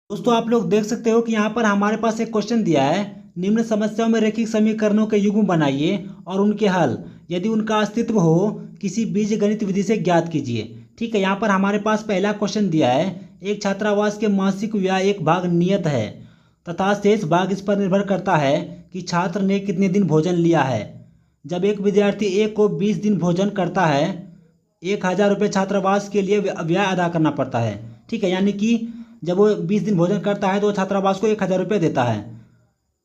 दोस्तों आप लोग देख सकते हो कि यहाँ पर हमारे पास एक क्वेश्चन दिया है। निम्न समस्याओं में रैखिक समीकरणों के युग्म बनाइए और उनके हल यदि उनका अस्तित्व हो किसी बीजगणित विधि से ज्ञात कीजिए। ठीक है, यहाँ पर हमारे पास पहला क्वेश्चन दिया है। एक छात्रावास के मासिक व्यय एक भाग नियत है तथा शेष भाग इस पर निर्भर करता है कि छात्र ने कितने दिन भोजन लिया है। जब एक विद्यार्थी एक को 20 दिन भोजन करता है 1000 रुपये छात्रावास के लिए व्यय अदा करना पड़ता है। ठीक है, यानी कि जब वो 20 दिन भोजन करता है तो वो छात्रावास को 1000 रुपये देता है।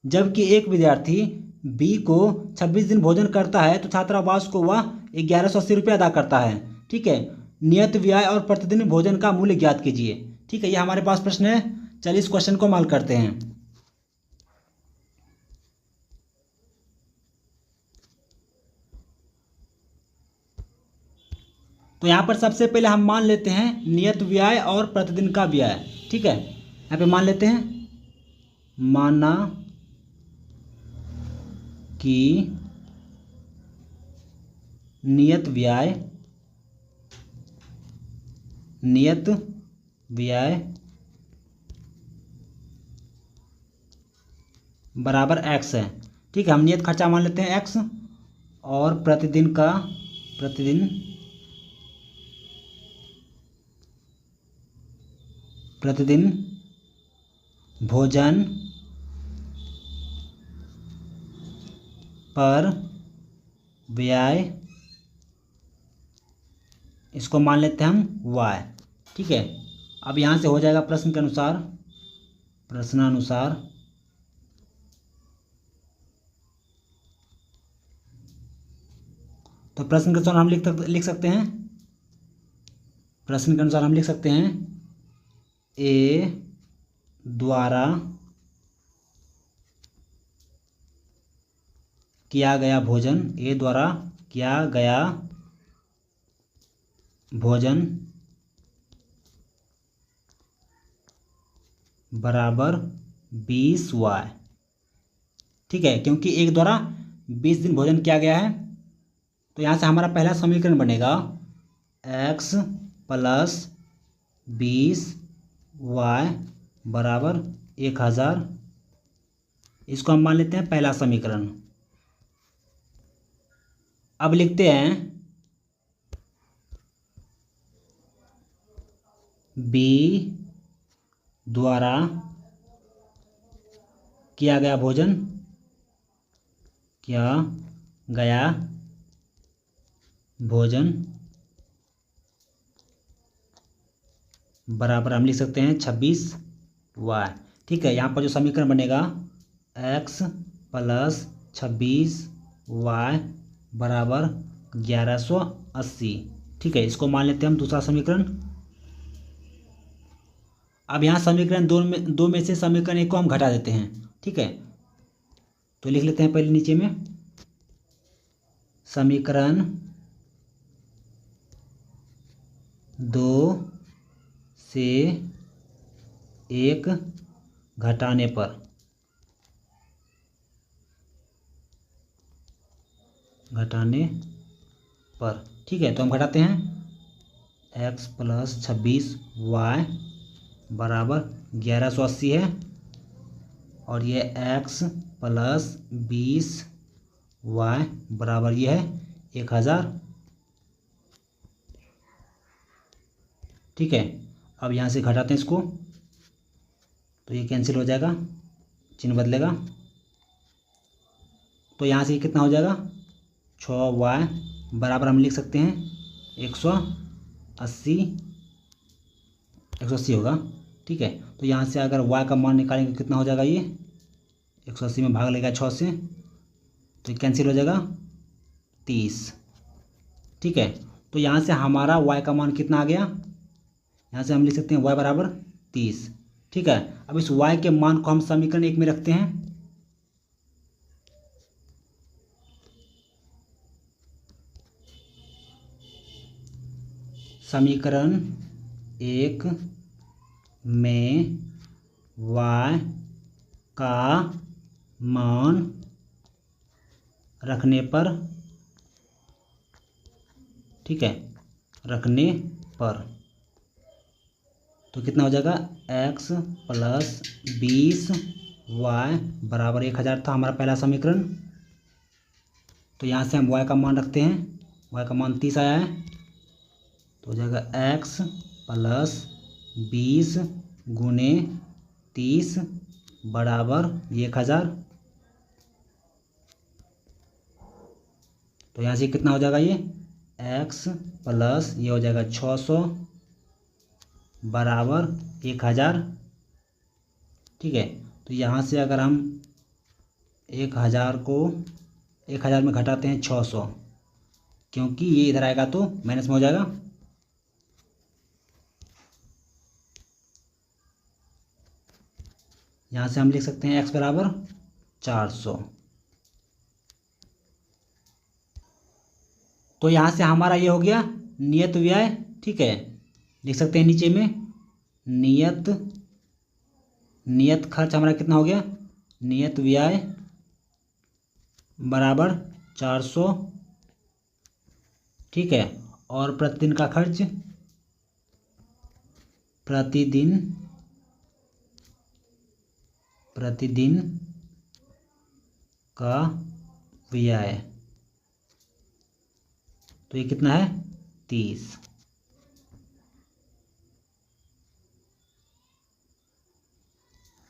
जबकि एक विद्यार्थी बी को 26 दिन भोजन करता है तो छात्रावास को वह 1180 रुपये अदा करता है। ठीक है, नियत व्यय और प्रतिदिन भोजन का मूल्य ज्ञात कीजिए। ठीक है, ये हमारे पास प्रश्न है। चलिए इस क्वेश्चन को हल करते हैं। तो यहाँ पर सबसे पहले हम मान लेते हैं नियत व्यय और प्रतिदिन का व्यय। ठीक है, यहाँ पे मान लेते हैं, माना कि नियत व्यय बराबर x है। ठीक है, हम नियत खर्चा मान लेते हैं x और प्रतिदिन भोजन पर व्यय इसको मान लेते हैं हम y। ठीक है, अब यहाँ से हो जाएगा प्रश्नानुसार तो प्रश्न के अनुसार हम लिख सकते हैं। प्रश्न के अनुसार हम लिख सकते हैं ए द्वारा किया गया भोजन बराबर 20y। ठीक है, क्योंकि एक द्वारा 20 दिन भोजन किया गया है तो यहाँ से हमारा पहला समीकरण बनेगा x प्लस 20y बराबर 1000। इसको हम मान लेते हैं पहला समीकरण। अब लिखते हैं b द्वारा किया गया भोजन बराबर हम लिख सकते हैं 26y। ठीक है, यहाँ पर जो समीकरण बनेगा x प्लस 26y बराबर 1180। ठीक है, इसको मान लेते हैं हम दूसरा समीकरण। अब यहाँ समीकरण दो में से समीकरण एक को हम घटा देते हैं। ठीक है, तो लिख लेते हैं पहले नीचे में समीकरण 2 से 1 घटाने पर ठीक है, तो हम घटाते हैं x प्लस 26y बराबर 1180 है और ये x प्लस 20y बराबर ये है 1000। ठीक है, अब यहाँ से घटाते हैं इसको तो ये कैंसिल हो जाएगा, चिन्ह बदलेगा। तो यहाँ से कितना हो जाएगा 6y बराबर हम लिख सकते हैं 180 होगा। ठीक है, तो यहाँ से अगर y का मान निकालेंगे कितना हो जाएगा, ये 180 में भाग लेगा 6 से तो कैंसिल हो जाएगा 30। ठीक है, तो यहाँ से हमारा y का मान कितना आ गया, यहाँ से हम लिख सकते हैं y बराबर 30। ठीक है, अब इस y के मान को हम समीकरण 1 में रखते हैं। समीकरण 1 में y का मान रखने पर, ठीक है, रखने पर तो कितना हो जाएगा, x प्लस 20y बराबर 1000 था हमारा पहला समीकरण। तो यहाँ से हम y का मान रखते हैं, y का मान 30 आया है, तो हो जाएगा x प्लस 20 गुने 30 बराबर 1000। तो यहाँ से कितना हो जाएगा, ये x प्लस ये हो जाएगा 600 बराबर 1000। ठीक है, तो यहाँ से अगर हम 1000 को 1000 में घटाते हैं 600, क्योंकि ये इधर आएगा तो माइनस में हो जाएगा। यहाँ से हम लिख सकते हैं x बराबर 400। तो यहाँ से हमारा ये हो गया नियत व्यय। ठीक है, लिख सकते हैं नीचे में नियत खर्च हमारा कितना हो गया, नियत व्यय बराबर 400। ठीक है, और प्रतिदिन का खर्च, प्रतिदिन का व्यय, तो ये कितना है 30।